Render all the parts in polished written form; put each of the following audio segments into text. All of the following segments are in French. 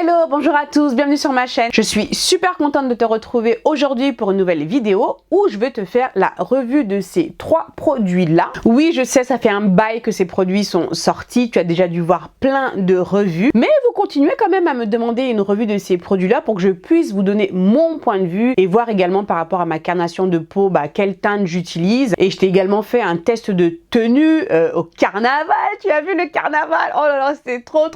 Hello, bonjour à tous, bienvenue sur ma chaîne. Je suis super contente de te retrouver aujourd'hui pour une nouvelle vidéo où je vais te faire la revue de ces trois produits-là. Oui, je sais, ça fait un bail que ces produits sont sortis, tu as déjà dû voir plein de revues, mais vous continuez quand même à me demander une revue de ces produits-là pour que je puisse vous donner mon point de vue et voir également par rapport à ma carnation de peau, quelle teinte j'utilise. Et je t'ai également fait un test de tenue au carnaval. Tu as vu le carnaval? Oh là là, c'était trop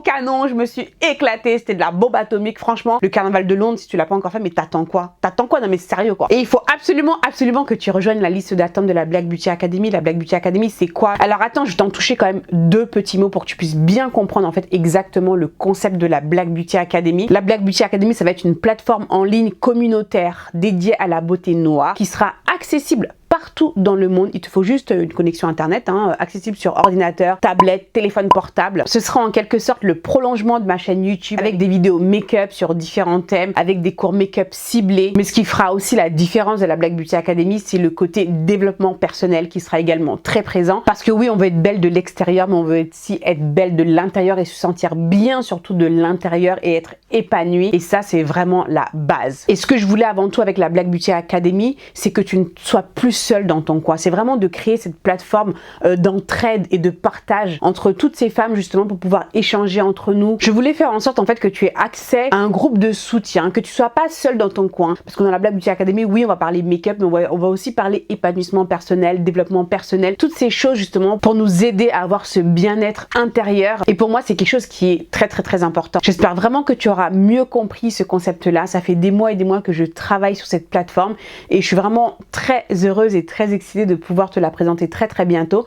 canon. Je me suis éclatée, c'était de la bombe atomique. Franchement, le carnaval de Londres, si tu l'as pas encore fait, mais t'attends quoi? T'attends quoi? Non mais sérieux quoi. Et il faut absolument que tu rejoignes la liste d'attente de la Black Beauty Academy. La Black Beauty Academy, c'est quoi? Alors attends, je vais t'en toucher quand même deux petits mots pour que tu puisses bien comprendre en fait exactement le concept de la Black Beauty Academy. La Black Beauty Academy, ça va être une plateforme en ligne communautaire dédiée à la beauté noire qui sera accessible partout dans le monde. Il te faut juste une connexion internet, accessible sur ordinateur, tablette, téléphone portable. Ce sera en quelque sorte le prolongement de ma chaîne YouTube avec des vidéos make-up sur différents thèmes, avec des cours make-up ciblés. Mais ce qui fera aussi la différence de la Black Beauty Academy, c'est le côté développement personnel qui sera également très présent. Parce que oui, on veut être belle de l'extérieur, mais on veut aussi être belle de l'intérieur et se sentir bien surtout de l'intérieur et être épanouie. Et ça, c'est vraiment la base. Et ce que je voulais avant tout avec la Black Beauty Academy, c'est que tu ne sois plus seule dans ton coin. C'est vraiment de créer cette plateforme d'entraide et de partage entre toutes ces femmes justement pour pouvoir échanger entre nous. Je voulais faire en sorte en fait que tu aies accès à un groupe de soutien, que tu sois pas seule dans ton coin. Parce que dans la Black Beauty Academy, oui, on va parler make-up, mais on va aussi parler épanouissement personnel, développement personnel, toutes ces choses justement pour nous aider à avoir ce bien-être intérieur. Et pour moi, c'est quelque chose qui est très important. J'espère vraiment que tu auras mieux compris ce concept-là. Ça fait des mois et des mois que je travaille sur cette plateforme et je suis vraiment très heureuse et très excitée de pouvoir te la présenter très bientôt.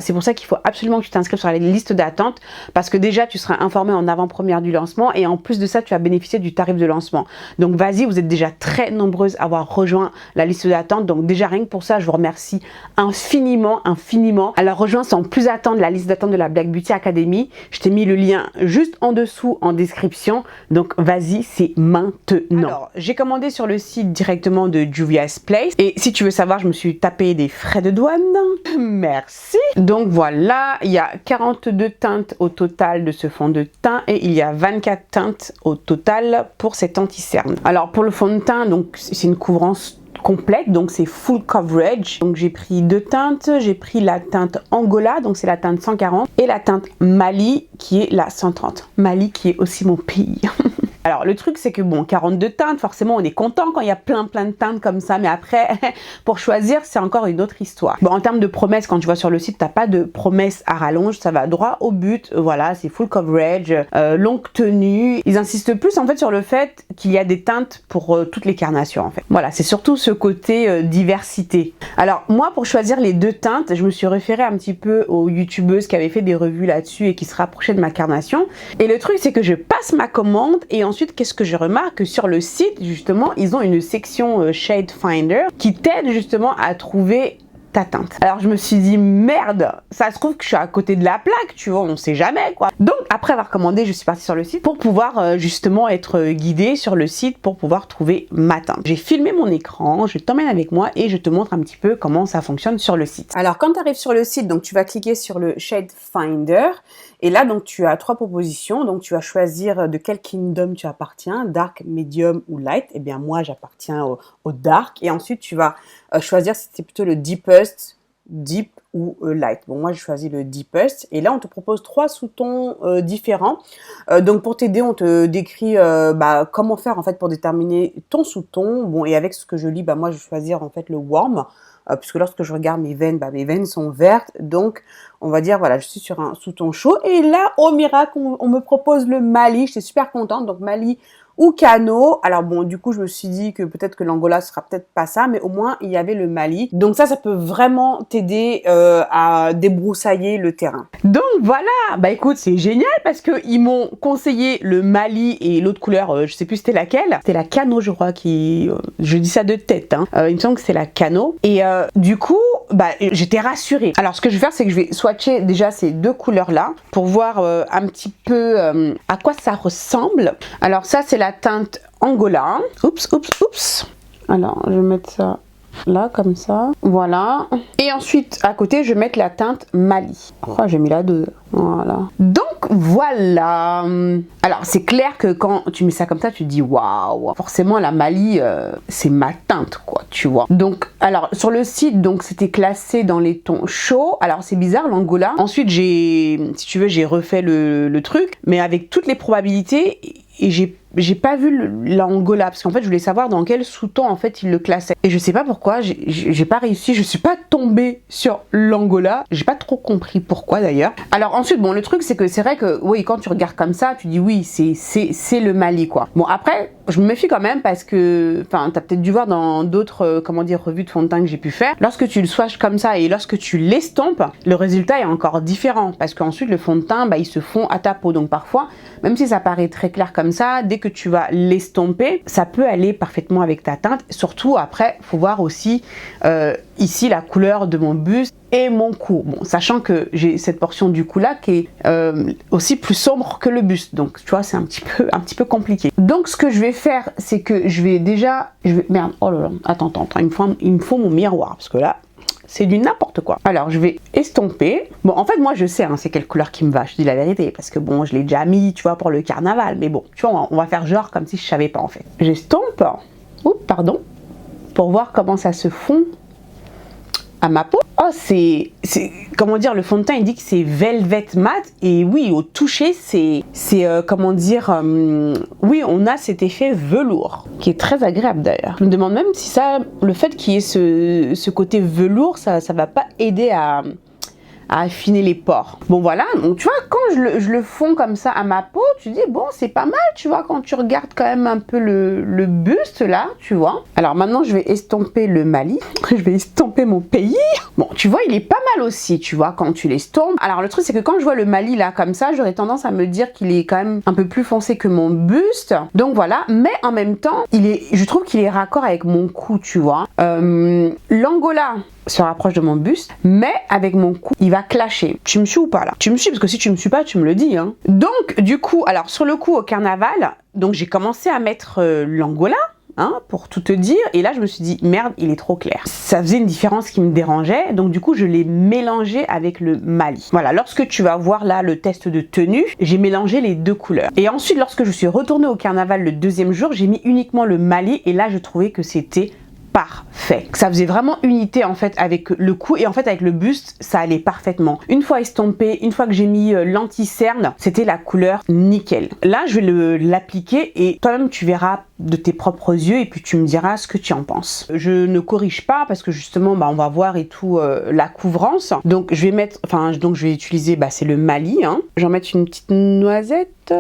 C'est pour ça qu'il faut absolument que tu t'inscrives sur la liste d'attente parce que déjà tu seras informé en avant-première du lancement et en plus de ça tu vas bénéficier du tarif de lancement. Donc vas-y, vous êtes déjà très nombreuses à avoir rejoint la liste d'attente, donc déjà rien que pour ça je vous remercie infiniment. Alors rejoins sans plus attendre la liste d'attente de la Black Beauty Academy. Je t'ai mis le lien juste en dessous en description, donc vas-y, c'est maintenant. Alors j'ai commandé sur le site directement de Juvia's Place et si tu veux savoir, je me suis tapé des frais de douane. Merci. Donc voilà, il y a 42 teintes au total de ce fond de teint et il y a 24 teintes au total pour cet anti-cerne. Alors pour le fond de teint, donc c'est une couvrance complète, donc c'est full coverage. Donc j'ai pris deux teintes, j'ai pris la teinte Angola, donc c'est la teinte 140 et la teinte Mali qui est la 130. Mali qui est aussi mon pays. Alors le truc c'est que bon, 42 teintes, forcément on est content quand il y a plein de teintes comme ça, mais après pour choisir c'est encore une autre histoire. Bon, en termes de promesses, quand tu vois sur le site, t'as pas de promesses à rallonge, ça va droit au but, voilà, c'est full coverage, longue tenue. Ils insistent plus en fait sur le fait qu'il y a des teintes pour toutes les carnations en fait. Voilà, c'est surtout ce côté diversité. Alors moi pour choisir les deux teintes, je me suis référée un petit peu aux youtubeuses qui avaient fait des revues là-dessus et qui se rapprochaient de ma carnation. Et le truc c'est que je passe ma commande et ensuite, qu'est-ce que je remarque? Sur le site, justement, ils ont une section Shade Finder qui t'aide justement à trouver ta teinte. Alors je me suis dit merde, ça se trouve que je suis à côté de la plaque, tu vois, on sait jamais quoi. Donc après avoir commandé, je suis partie sur le site pour pouvoir justement être guidée sur le site pour pouvoir trouver ma teinte. J'ai filmé mon écran, je t'emmène avec moi et je te montre un petit peu comment ça fonctionne sur le site. Alors quand tu arrives sur le site, donc tu vas cliquer sur le Shade Finder et là donc tu as trois propositions, donc tu vas choisir de quel kingdom tu appartiens, dark, medium ou light. Et bien moi j'appartiens au dark et ensuite tu vas choisir si c'est plutôt le deepest, deep ou light. Bon, moi, je choisis le deepest. Et là, on te propose trois sous-tons différents. Donc, pour t'aider, on te décrit comment faire, en fait, pour déterminer ton sous-ton. Bon, et avec ce que je lis, moi, je vais choisir, en fait, le warm. Puisque lorsque je regarde mes veines sont vertes. Donc, on va dire, voilà, je suis sur un sous-ton chaud. Et là, au miracle, on me propose le Mali. J'étais super contente. Donc, Mali ou Cano. Alors bon, du coup, je me suis dit que peut-être que l'Angola sera peut-être pas ça, mais au moins, il y avait le Mali. Donc ça peut vraiment t'aider à débroussailler le terrain. Donc voilà, écoute, c'est génial parce que ils m'ont conseillé le Mali et l'autre couleur, je sais plus c'était laquelle. C'était la Cano, je crois, je dis ça de tête, il me semble que c'est la Cano. Et du coup, j'étais rassurée. Alors ce que je vais faire, c'est que je vais swatcher déjà ces deux couleurs-là pour voir un petit peu à quoi ça ressemble. Alors ça, c'est la teinte Angola. Oups. Alors, je vais mettre ça Là, comme ça. Voilà. Et ensuite, à côté, je vais mettre la teinte Mali. Oh, j'ai mis la 2. Voilà. Donc, voilà. Alors, c'est clair que quand tu mets ça comme ça, tu te dis waouh. Forcément, la Mali, c'est ma teinte, quoi, tu vois. Donc, alors, sur le site, donc, c'était classé dans les tons chauds. Alors, c'est bizarre, l'Angola. Ensuite, si tu veux, j'ai refait le truc, mais avec toutes les probabilités, et j'ai pas vu l'Angola parce qu'en fait je voulais savoir dans quel sous-ton en fait il le classait et je sais pas pourquoi j'ai pas réussi, je suis pas tombée sur l'Angola, j'ai pas trop compris pourquoi d'ailleurs. Alors ensuite bon, le truc c'est que c'est vrai que oui, quand tu regardes comme ça tu dis oui c'est le Mali quoi. Bon après je me méfie quand même parce que enfin t'as peut-être dû voir dans d'autres comment dire revues de fond de teint que j'ai pu faire, lorsque tu le swatches comme ça et lorsque tu l'estompes, le résultat est encore différent parce qu'ensuite le fond de teint bah, il se fond à ta peau, donc parfois même si ça paraît très clair comme ça, dès que tu vas l'estomper, ça peut aller parfaitement avec ta teinte. Surtout après, faut voir aussi ici la couleur de mon buste et mon cou. Bon, sachant que j'ai cette portion du cou là qui est aussi plus sombre que le buste, donc tu vois c'est un petit peu compliqué. Donc ce que je vais faire, c'est que merde, oh là là, attends, il me faut mon miroir parce que là c'est du n'importe quoi. Alors, je vais estomper. Bon, en fait, moi, je sais, hein, c'est quelle couleur qui me va. Je dis la vérité, parce que bon, je l'ai déjà mis, tu vois, pour le carnaval. Mais bon, tu vois, on va faire genre comme si je savais pas, en fait. J'estompe. Oups, pardon. Pour voir comment ça se fond à ma peau. Oh, c'est comment dire, le fond de teint, il dit que c'est velvet mat. Et oui, au toucher, c'est comment dire, oui, on a cet effet velours, qui est très agréable d'ailleurs. Je me demande même si ça, le fait qu'il y ait ce côté velours, ça va pas aider à affiner les pores. Bon voilà, donc tu vois, quand je le fonds comme ça à ma peau, tu dis bon c'est pas mal, tu vois, quand tu regardes quand même un peu le buste là, tu vois. Alors maintenant je vais estomper le Mali, je vais estomper mon pays. Bon tu vois il est pas mal aussi, tu vois, quand tu l'estompes. Alors le truc c'est que quand je vois le Mali là comme ça, j'aurais tendance à me dire qu'il est quand même un peu plus foncé que mon buste. Donc voilà, mais en même temps, je trouve qu'il est raccord avec mon cou, tu vois. L'Angola se rapproche de mon buste, mais avec mon cou, il va clasher. Tu me suis ou pas là? Tu me suis parce que si tu me suis pas, tu me le dis. Hein. Donc du coup, alors sur le coup au carnaval, donc j'ai commencé à mettre l'Angola. Hein, pour tout te dire, et là je me suis dit merde il est trop clair, ça faisait une différence qui me dérangeait, donc du coup je l'ai mélangé avec le Mali. Voilà, lorsque tu vas voir là le test de tenue, j'ai mélangé les deux couleurs, et ensuite lorsque je suis retournée au carnaval le deuxième jour, j'ai mis uniquement le Mali, et là je trouvais que c'était parfait. Ça faisait vraiment unité en fait avec le cou et en fait avec le buste ça allait parfaitement. Une fois estompé, une fois que j'ai mis l'anti-cerne, c'était la couleur nickel. Là je vais l'appliquer et toi-même tu verras de tes propres yeux et puis tu me diras ce que tu en penses. Je ne corrige pas parce que justement bah, on va voir et tout la couvrance. Donc je vais mettre, donc je vais utiliser, bah, c'est le Mali. Hein. Je vais en mettre une petite noisette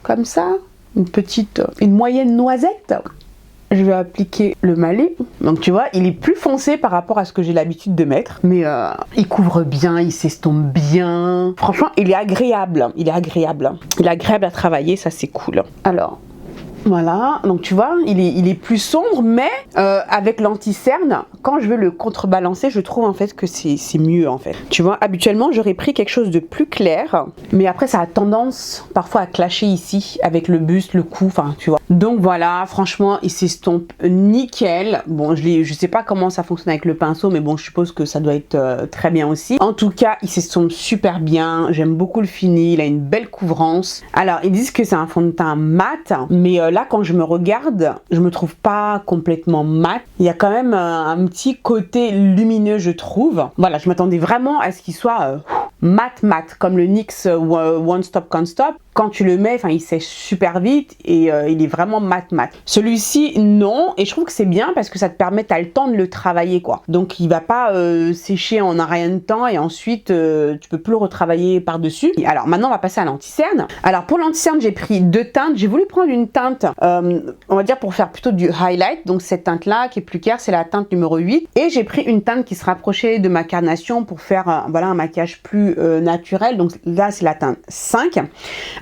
comme ça, une moyenne noisette. Je vais appliquer le Mali. Donc tu vois, il est plus foncé par rapport à ce que j'ai l'habitude de mettre. Mais il couvre bien, il s'estompe bien. Franchement, il est agréable. Il est agréable. Il est agréable à travailler, ça c'est cool. Alors, voilà, donc tu vois, il est plus sombre, mais avec l'anti-cerne, quand je veux le contrebalancer, je trouve en fait que c'est mieux en fait. Tu vois, habituellement, j'aurais pris quelque chose de plus clair, mais après ça a tendance parfois à clasher ici avec le buste, le cou, enfin tu vois. Donc voilà, franchement, il s'estompe nickel. Bon, je sais pas comment ça fonctionne avec le pinceau, mais bon, je suppose que ça doit être très bien aussi. En tout cas, il s'estompe super bien. J'aime beaucoup le fini, il a une belle couvrance. Alors, ils disent que c'est un fond de teint mat, mais là, quand je me regarde, je me trouve pas complètement mat. Il y a quand même un petit côté lumineux, je trouve. Voilà, je m'attendais vraiment à ce qu'il soit mat, comme le NYX One Stop Can't Stop. Quand tu le mets, il sèche super vite et il est vraiment mat. Celui-ci, non. Et je trouve que c'est bien parce que ça te permet, t'as le temps de le travailler, quoi. Donc, il va pas sécher en un rien de temps et ensuite, tu peux plus le retravailler par-dessus. Alors, maintenant, on va passer à l'anti-cerne. Alors, pour l'anti-cerne, j'ai pris deux teintes. J'ai voulu prendre une teinte, on va dire, pour faire plutôt du highlight. Donc, cette teinte-là, qui est plus claire, c'est la teinte numéro 8. Et j'ai pris une teinte qui se rapprochait de ma carnation pour faire, voilà, un maquillage plus naturel. Donc, là, c'est la teinte 5.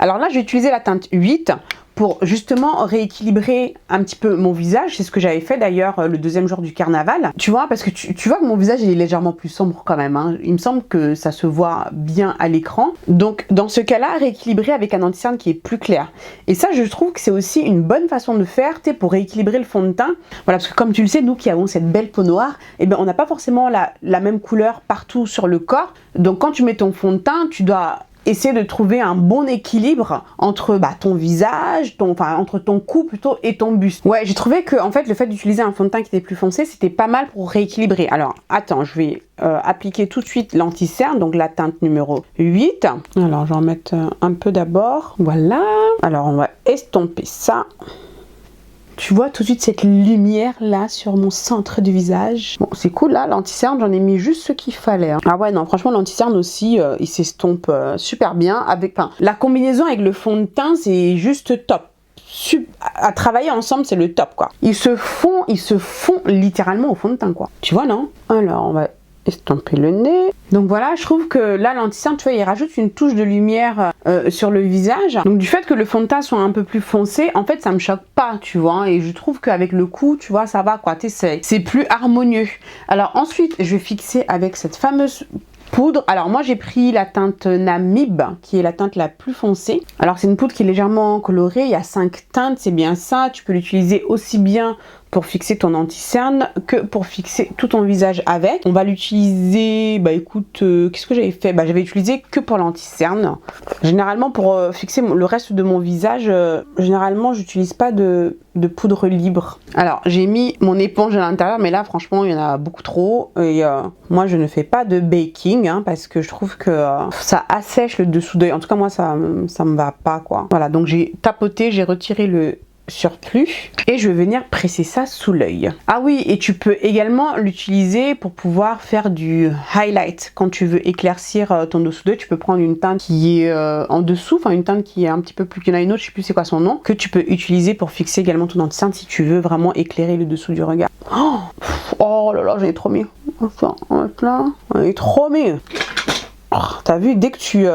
Alors là, j'ai utilisé la teinte 8 pour justement rééquilibrer un petit peu mon visage. C'est ce que j'avais fait d'ailleurs le deuxième jour du carnaval. Tu vois, parce que tu vois que mon visage il est légèrement plus sombre quand même. Hein. Il me semble que ça se voit bien à l'écran. Donc dans ce cas-là, rééquilibrer avec un anti-cerne qui est plus clair. Et ça, je trouve que c'est aussi une bonne façon de faire, tu sais, pour rééquilibrer le fond de teint. Voilà, parce que comme tu le sais, nous qui avons cette belle peau noire, eh ben, on n'a pas forcément la même couleur partout sur le corps. Donc quand tu mets ton fond de teint, tu dois essayer de trouver un bon équilibre entre ton visage, entre ton cou plutôt et ton buste. Ouais, j'ai trouvé que en fait le fait d'utiliser un fond de teint qui était plus foncé, c'était pas mal pour rééquilibrer. Alors attends, je vais appliquer tout de suite l'anti-cerne, donc la teinte numéro 8. Alors je vais en mettre un peu d'abord. Voilà. Alors on va estomper ça. Tu vois tout de suite cette lumière là sur mon centre du visage. Bon, c'est cool là, l'anti-cerne, j'en ai mis juste ce qu'il fallait. Hein. Ah ouais, non, franchement, l'anti-cerne aussi, il s'estompe super bien. La combinaison avec le fond de teint, c'est juste top. À travailler ensemble, c'est le top quoi. Ils se font littéralement au fond de teint quoi. Tu vois, non? Alors, on va estomper le nez. Donc voilà, je trouve que là l'anti-cerne, tu vois, il rajoute une touche de lumière sur le visage. Donc du fait que le fond de teint soit un peu plus foncé, en fait ça me choque pas, tu vois, et je trouve qu'avec le cou, tu vois, ça va quoi, c'est plus harmonieux. Alors ensuite, je vais fixer avec cette fameuse poudre. Alors moi j'ai pris la teinte Namib qui est la teinte la plus foncée. Alors c'est une poudre qui est légèrement colorée, il y a 5 teintes, c'est bien ça. Tu peux l'utiliser aussi bien pour fixer ton anti-cerne que pour fixer tout ton visage avec. On va l'utiliser, écoute, qu'est-ce que j'avais fait? J'avais utilisé que pour l'anti-cerne. Généralement pour fixer le reste de mon visage, généralement j'utilise pas de poudre libre. Alors j'ai mis mon éponge à l'intérieur, mais là franchement il y en a beaucoup trop et moi je ne fais pas de baking parce que je trouve que ça assèche le dessous d'œil. En tout cas moi ça me va pas quoi. Voilà, donc j'ai tapoté, j'ai retiré le surplus et je vais venir presser ça sous l'œil. Ah oui, et tu peux également l'utiliser pour pouvoir faire du highlight. Quand tu veux éclaircir ton dessous d'œil, tu peux prendre une teinte qui est en dessous, enfin une teinte qui est un petit peu plus qu'il y en a une autre, je sais plus c'est quoi son nom, que tu peux utiliser pour fixer également ton anti-cerne si tu veux vraiment éclairer le dessous du regard. Oh là là, j'en ai trop mis. Enfin, on va mettre là, j'en ai trop mis. Oh, t'as vu, dès que tu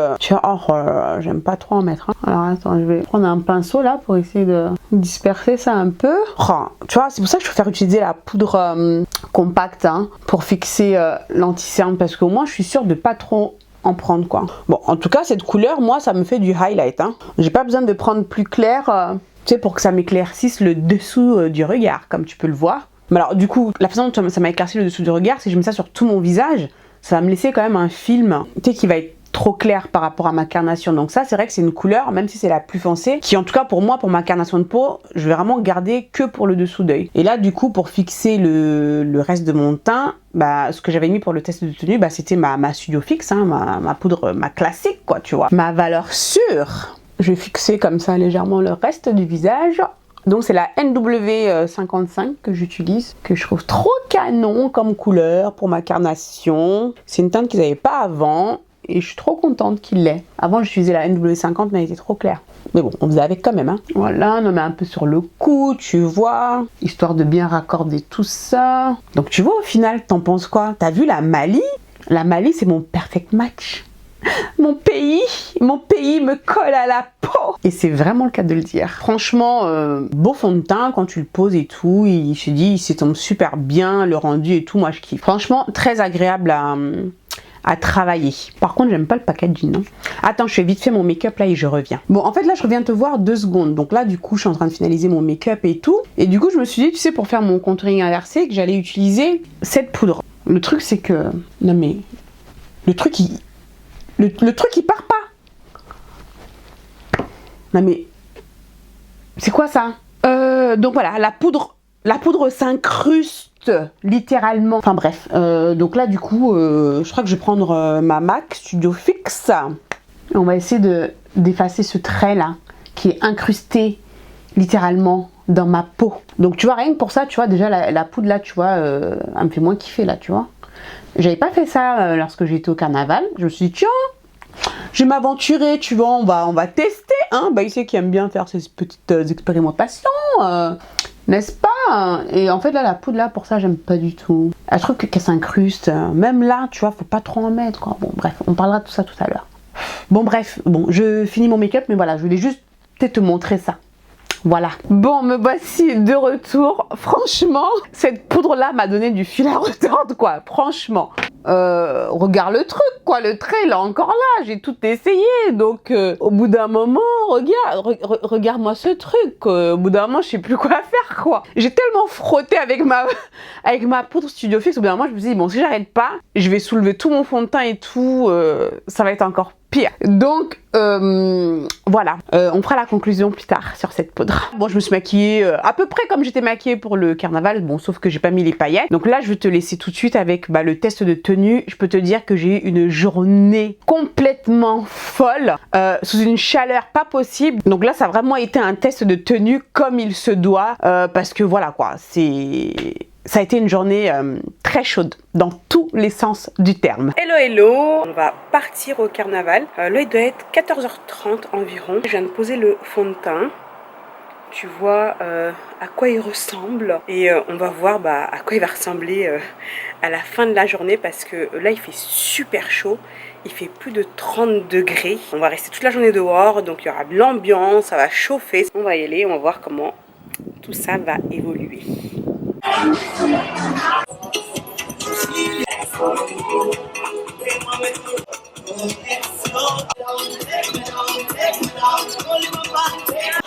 j'aime pas trop en mettre. Hein. Alors attends, je vais prendre un pinceau là pour essayer de disperser ça un peu. Oh, tu vois, c'est pour ça que je préfère utiliser la poudre compacte pour fixer l'anti-cerne parce qu'au moins je suis sûre de pas trop en prendre quoi. Bon, en tout cas cette couleur, moi ça me fait du highlight. J'ai pas besoin de prendre plus clair, tu sais, pour que ça m'éclaircisse le dessous du regard, comme tu peux le voir. Mais alors du coup, la façon dont ça m'a éclairci le dessous du regard, c'est que je mets ça sur tout mon visage. Ça va me laisser quand même un film, tu sais, qui va être trop clair par rapport à ma carnation. Donc ça, c'est vrai que c'est une couleur, même si c'est la plus foncée, qui en tout cas pour moi, pour ma carnation de peau, je vais vraiment garder que pour le dessous d'œil. Et là, du coup, pour fixer le reste de mon teint, ce que j'avais mis pour le test de tenue, c'était ma Studio Fix, ma poudre, ma classique, quoi, tu vois. Ma valeur sûre. Je vais fixer comme ça légèrement le reste du visage. Donc c'est la NW55 que j'utilise, que je trouve trop canon comme couleur pour ma carnation. C'est une teinte qu'ils n'avaient pas avant et je suis trop contente qu'il l'ait. Avant j'utilisais la NW50 mais elle était trop claire. Mais bon, on faisait avec quand même. Voilà, on en met un peu sur le cou, tu vois, histoire de bien raccorder tout ça. Donc tu vois, au final, t'en penses quoi? T'as vu la Mali? La Mali, c'est mon perfect match. Mon pays me colle à la peau. Et c'est vraiment le cas de le dire. Franchement, beau fond de teint quand tu le poses et tout. Je te dis, il s'étombe super bien, le rendu et tout. Moi, je kiffe. Franchement, très agréable à travailler. Par contre, j'aime pas le packaging. Hein. Attends, je fais vite fait mon make-up là et je reviens. Bon, en fait, là, je reviens te voir 2 secondes. Donc là, du coup, je suis en train de finaliser mon make-up et tout. Et du coup, je me suis dit, tu sais, pour faire mon contouring inversé, que j'allais utiliser cette poudre. Le truc, c'est que... Non, mais... Le truc, il part pas. Non mais c'est quoi ça? Donc voilà, la poudre s'incruste littéralement. Enfin bref, donc là du coup, je crois que je vais prendre ma MAC Studio Fix. On va essayer d'effacer ce trait là qui est incrusté littéralement dans ma peau. Donc tu vois, rien que pour ça, tu vois déjà la poudre là, tu vois, elle me fait moins kiffer là, tu vois. J'avais pas fait ça lorsque j'étais au carnaval. Je me suis dit tiens, je vais m'aventurer, tu vois, on va tester, il sait qu'il aime bien faire ces petites expérimentations, n'est-ce pas? Et en fait là, la poudre là, pour ça, j'aime pas du tout. Je trouve qu'elle s'incruste, même là, tu vois, faut pas trop en mettre, quoi. Bon, bref, on parlera de tout ça tout à l'heure. Bon, bref, je finis mon make-up, mais voilà, je voulais juste peut-être te montrer ça. Voilà. Bon, me voici de retour. Franchement, cette poudre-là m'a donné du fil à retordre, quoi. Franchement. Regarde le truc, quoi. Le trait, il est encore là. J'ai tout essayé. Donc, au bout d'un moment, regarde-moi ce truc. Au bout d'un moment, je sais plus quoi faire, quoi. J'ai tellement frotté avec ma poudre Studio Fix. Au bout d'un moment, je me suis dit, bon, si j'arrête pas, je vais soulever tout mon fond de teint et tout. Ça va être encore pire. Donc, voilà. On fera la conclusion plus tard sur cette poudre. Bon, je me suis maquillée à peu près comme j'étais maquillée pour le carnaval. Bon, sauf que j'ai pas mis les paillettes. Donc là, je vais te laisser tout de suite avec le test de tenue. Je peux te dire que j'ai eu une journée complètement folle, sous une chaleur pas possible. Donc là, ça a vraiment été un test de tenue comme il se doit. Parce que voilà, quoi. Ça a été une journée très chaude dans tous les sens du terme. Hello hello, on va partir au carnaval. Là il doit être 14h30 environ. Je viens de poser le fond de teint. Tu vois à quoi il ressemble. Et on va voir à quoi il va ressembler à la fin de la journée. Parce que là il fait super chaud. Il fait plus de 30 degrés. On va rester toute la journée dehors. Donc il y aura de l'ambiance, ça va chauffer. On va y aller, on va voir comment tout ça va évoluer. Je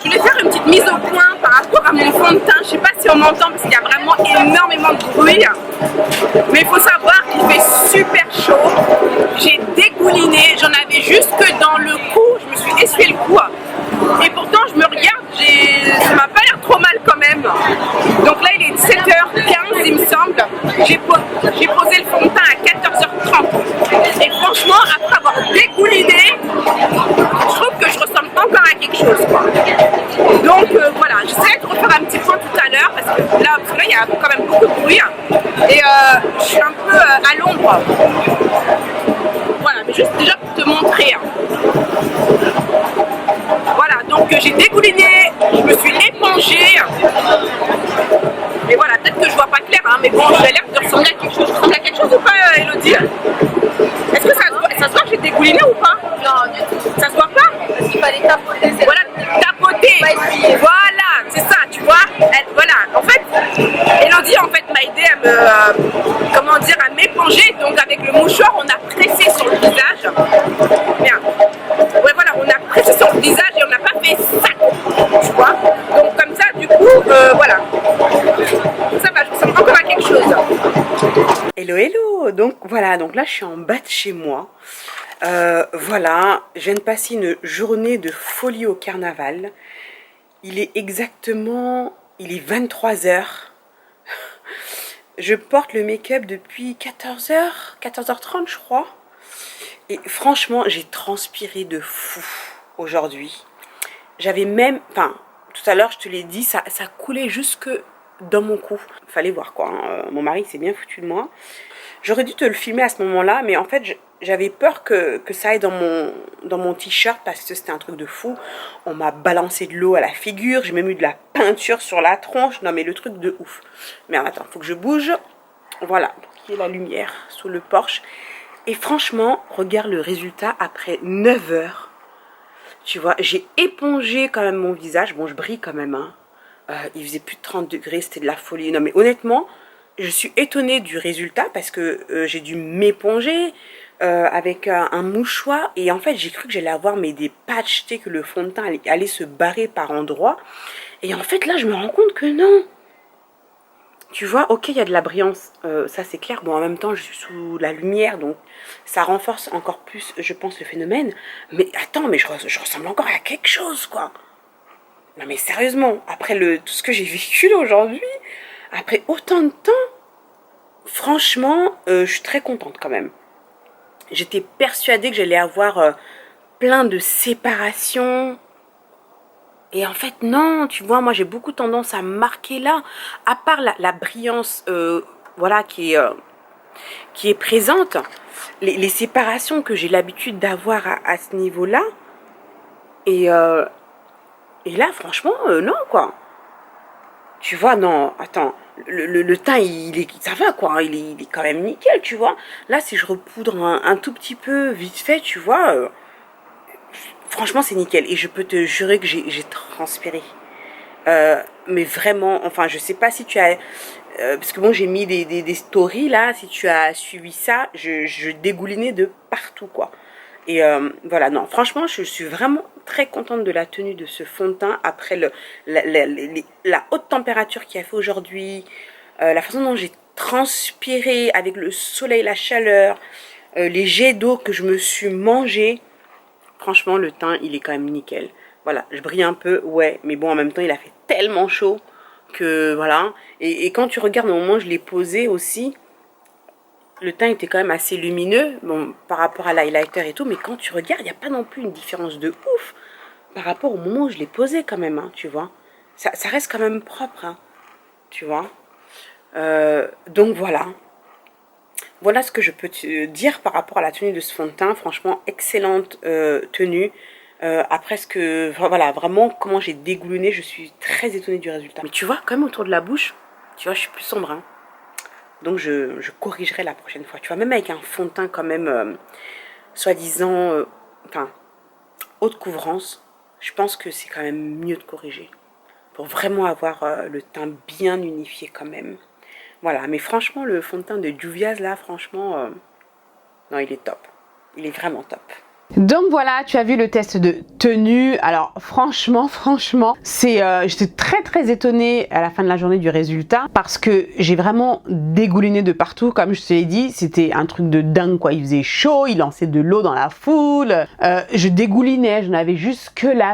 voulais faire une petite mise au point par rapport à mon fond de teint. Je sais pas si on m'entend parce qu'il y a vraiment énormément de bruit. Mais il faut savoir qu'il fait super chaud. J'ai dégouliné, j'en avais jusque dans le cou. Je me suis essuyé le cou. Et pourtant je me regarde, ça m'a pas l'air trop mal quand même. Donc là il est 17h15 il me semble. J'ai posé le fond de teint à 14h30. Et franchement après avoir dégouliné, je trouve que je ressemble encore à quelque chose, quoi. Donc voilà, j'essaie de refaire un petit point tout à l'heure parce que là il y a quand même beaucoup de bruit. Et je suis un peu à l'ombre. Voilà, mais juste déjà pour te montrer. Voilà, donc j'ai dégouliné, je me suis épongée. Mais voilà, peut-être que je vois pas clair, hein, mais bon, j'ai l'air de ressembler à quelque chose. Je ressemble à quelque chose ou pas, Elodie? Est-ce que ça se voit que j'ai dégouliné ou pas? Non, du tout. Ça se voit pas? Parce qu'il fallait tapoter. Voilà, tapoter. Voilà, c'est ça, tu vois. Voilà, en fait, Elodie en fait m'a aidé à m'éponger. Donc avec le mouchoir, on a pressé sur le visage. Bien. Ouais, voilà, on a pressé sur le visage et on n'a pas fait ça, tu vois. Donc comme ça, du coup, voilà. Ça va, je ressemble encore à quelque chose. Hello, hello. Donc voilà, donc là, je suis en bas de chez moi. Voilà, je viens de passer une journée de folie au carnaval. Il est 23h. Je porte le make-up depuis 14h30 je crois. Et franchement, j'ai transpiré de fou aujourd'hui. J'avais même, tout à l'heure, je te l'ai dit, ça coulait jusque dans mon cou. Fallait voir quoi, hein. Mon mari s'est bien foutu de moi. J'aurais dû te le filmer à ce moment-là, mais en fait, j'avais peur que ça aille dans mon t-shirt parce que c'était un truc de fou. On m'a balancé de l'eau à la figure, j'ai même eu de la peinture sur la tronche. Non mais le truc de ouf. Mais attends, faut que je bouge. Voilà, il y a la lumière sous le porche. Et franchement, regarde le résultat après 9 heures. Tu vois, j'ai épongé quand même mon visage. Bon, je brille quand même, hein. Il faisait plus de 30 degrés, c'était de la folie. Non mais honnêtement, je suis étonnée du résultat parce que j'ai dû m'éponger avec un mouchoir. Et en fait, j'ai cru que j'allais avoir des patchs, tu sais, que le fond de teint allait se barrer par endroits. Et en fait, là, je me rends compte que non. Tu vois, ok, il y a de la brillance, ça c'est clair. Bon, en même temps, je suis sous la lumière, donc ça renforce encore plus, je pense, le phénomène. Mais attends, mais je ressemble encore à quelque chose, quoi. Non mais sérieusement, après tout ce que j'ai vécu aujourd'hui, après autant de temps, franchement, je suis très contente quand même. J'étais persuadée que j'allais avoir plein de séparations. Et en fait, non, tu vois, moi j'ai beaucoup tendance à marquer là, à part la brillance voilà, qui est présente, les séparations que j'ai l'habitude d'avoir à ce niveau-là. Et là, franchement, non, quoi. Tu vois, non, attends, le teint, ça va, quoi, il est quand même nickel, tu vois. Là, si je repoudre un tout petit peu, vite fait, tu vois... franchement, c'est nickel. Et je peux te jurer que j'ai transpiré. Mais vraiment, enfin, je sais pas si tu as... parce que bon, j'ai mis des stories là, si tu as suivi ça, je dégoulinais de partout, quoi. Et voilà, non, franchement, je suis vraiment très contente de la tenue de ce fond de teint après la haute température qu'il a fait aujourd'hui, la façon dont j'ai transpiré avec le soleil, la chaleur, les jets d'eau que je me suis mangé. Franchement, le teint, il est quand même nickel. Voilà, je brille un peu, ouais, mais bon, en même temps, il a fait tellement chaud que voilà. Et quand tu regardes au moment où je l'ai posé aussi, le teint était quand même assez lumineux, bon, par rapport à l'highlighter et tout, mais quand tu regardes, il n'y a pas non plus une différence de ouf par rapport au moment où je l'ai posé quand même, hein, tu vois. Ça reste quand même propre, hein, tu vois. Donc voilà. Voilà ce que je peux te dire par rapport à la tenue de ce fond de teint. Franchement, excellente tenue. Après ce que, voilà, vraiment comment j'ai dégouliné, je suis très étonnée du résultat. Mais tu vois, quand même autour de la bouche, tu vois, je suis plus sombre, hein. Donc je corrigerai la prochaine fois. Tu vois, même avec un fond de teint quand même, soi-disant, enfin, haute couvrance, je pense que c'est quand même mieux de corriger. Pour vraiment avoir le teint bien unifié quand même. Voilà, mais franchement, le fond de teint de Juvia's, là, franchement, non, il est top. Il est vraiment top. Donc voilà, tu as vu le test de tenue. Alors franchement, c'est, j'étais très étonnée à la fin de la journée du résultat parce que j'ai vraiment dégouliné de partout. Comme je te l'ai dit, c'était un truc de dingue, quoi. Il faisait chaud, il lançait de l'eau dans la foule. Je dégoulinais, je n'avais juste que là,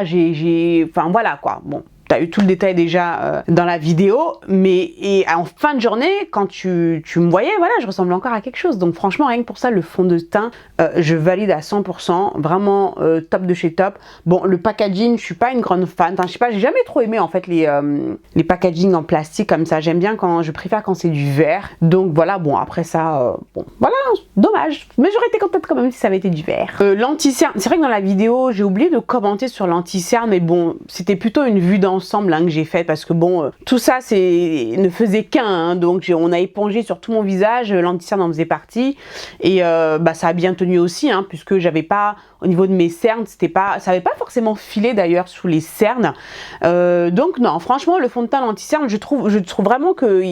enfin voilà, quoi. Bon. Tu as eu tout le détail déjà dans la vidéo, mais en fin de journée, quand tu me voyais, voilà, je ressemblais encore à quelque chose. Donc franchement, rien que pour ça, le fond de teint, je valide à 100%, vraiment top de chez top. Bon, le packaging, je suis pas une grande fan, enfin, je sais pas, j'ai jamais trop aimé en fait les packaging en plastique comme ça. J'aime bien je préfère quand c'est du verre. Donc voilà, bon, après ça, bon, voilà, dommage. Mais j'aurais été contente quand même si ça avait été du verre. L'anti-cerne, c'est vrai que dans la vidéo, j'ai oublié de commenter sur l'anti-cerne, mais bon, c'était plutôt une vue d'ensemble que j'ai fait parce que bon, tout ça ne faisait qu'un, hein, donc on a épongé sur tout mon visage, l'anti-cerne en faisait partie et bah, ça a bien tenu aussi, hein, puisque j'avais pas, au niveau de mes cernes, ça avait pas forcément filé d'ailleurs sous les cernes, donc non, franchement le fond de teint l'anti-cerne, je trouve vraiment que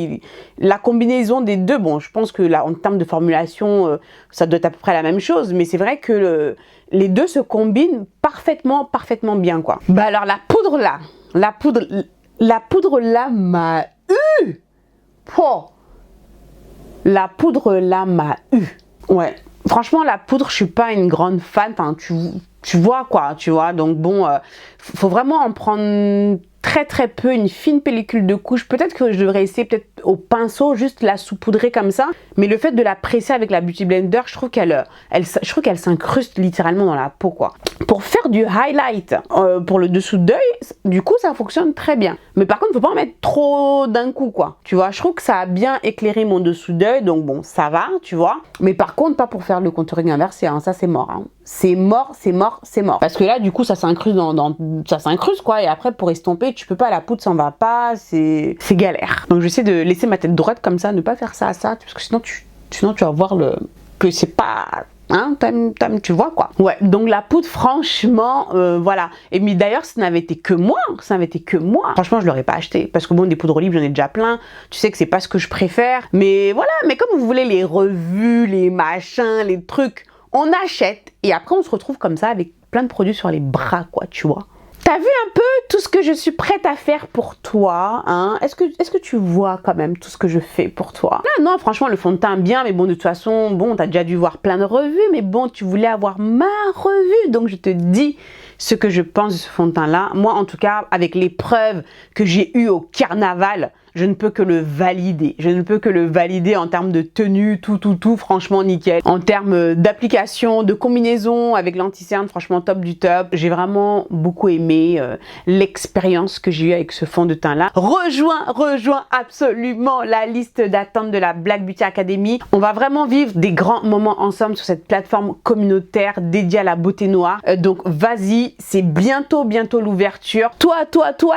la combinaison des deux, bon, je pense que là en termes de formulation, ça doit être à peu près la même chose, mais c'est vrai que les deux se combinent parfaitement bien, quoi. Bah alors la poudre là m'a eu. Oh, la poudre là m'a eu. Ouais. Franchement, la poudre, je suis pas une grande fan. Enfin, tu vois quoi, tu vois. Donc bon, faut vraiment en prendre très peu, une fine pellicule de couche. Peut-être que je devrais essayer peut-être au pinceau, juste la saupoudrer comme ça. Mais le fait de la presser avec la Beauty Blender, je trouve qu'elle s'incruste littéralement dans la peau, quoi. Pour faire du highlight pour le dessous d'œil, du coup ça fonctionne très bien. Mais par contre, faut pas en mettre trop d'un coup, quoi. Tu vois, je trouve que ça a bien éclairé mon dessous d'œil, donc bon, ça va, tu vois. Mais par contre, pas pour faire le contouring inversé, hein. Ça c'est mort, hein. C'est mort. Parce que là, du coup, ça s'incruste ça s'incruste, quoi. Et après, pour estomper, tu peux pas, la poudre s'en va pas, c'est galère. Donc j'essaie de laisser ma tête droite comme ça, ne pas faire ça à ça, parce que sinon tu vas voir que c'est pas... Hein, tu vois quoi. Ouais, donc la poudre, franchement, voilà. Et mais d'ailleurs, ça n'avait été que moi, franchement, je l'aurais pas acheté. Parce que bon, des poudres libres, j'en ai déjà plein. Tu sais que c'est pas ce que je préfère. Mais voilà, mais comme vous voulez les revues, les machins, les trucs, on achète. Et après, on se retrouve comme ça avec plein de produits sur les bras, quoi, tu vois. T'as vu un peu tout ce que je suis prête à faire pour toi, hein? Est-ce que tu vois quand même tout ce que je fais pour toi? Là, non, franchement, le fond de teint bien, mais bon, de toute façon, bon, t'as déjà dû voir plein de revues, mais bon, tu voulais avoir ma revue, donc je te dis ce que je pense de ce fond de teint-là. Moi, en tout cas, avec les preuves que j'ai eues au carnaval, je ne peux que le valider. Je ne peux que le valider en termes de tenue, tout, franchement nickel. En termes d'application, de combinaison avec l'anti-cerne, franchement top du top. J'ai vraiment beaucoup aimé l'expérience que j'ai eue avec ce fond de teint-là. Rejoins absolument la liste d'attente de la Black Beauty Academy. On va vraiment vivre des grands moments ensemble sur cette plateforme communautaire dédiée à la beauté noire. Donc vas-y, c'est bientôt l'ouverture. Toi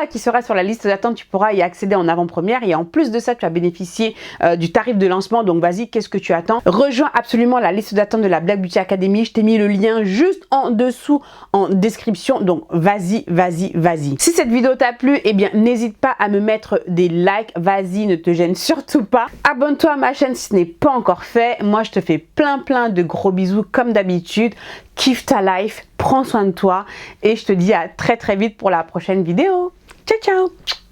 qui seras sur la liste d'attente, tu pourras y accéder en avant-première première et en plus de ça, tu vas bénéficier du tarif de lancement. Donc vas-y, qu'est-ce que tu attends? Rejoins absolument la liste d'attente de la Black Beauty Academy. Je t'ai mis le lien juste en dessous en description. Donc vas-y, vas-y, vas-y. Si cette vidéo t'a plu, eh bien n'hésite pas à me mettre des likes. Vas-y, ne te gêne surtout pas. Abonne-toi à ma chaîne si ce n'est pas encore fait. Moi, je te fais plein de gros bisous comme d'habitude. Kiffe ta life, prends soin de toi et je te dis à très vite pour la prochaine vidéo. Ciao, ciao!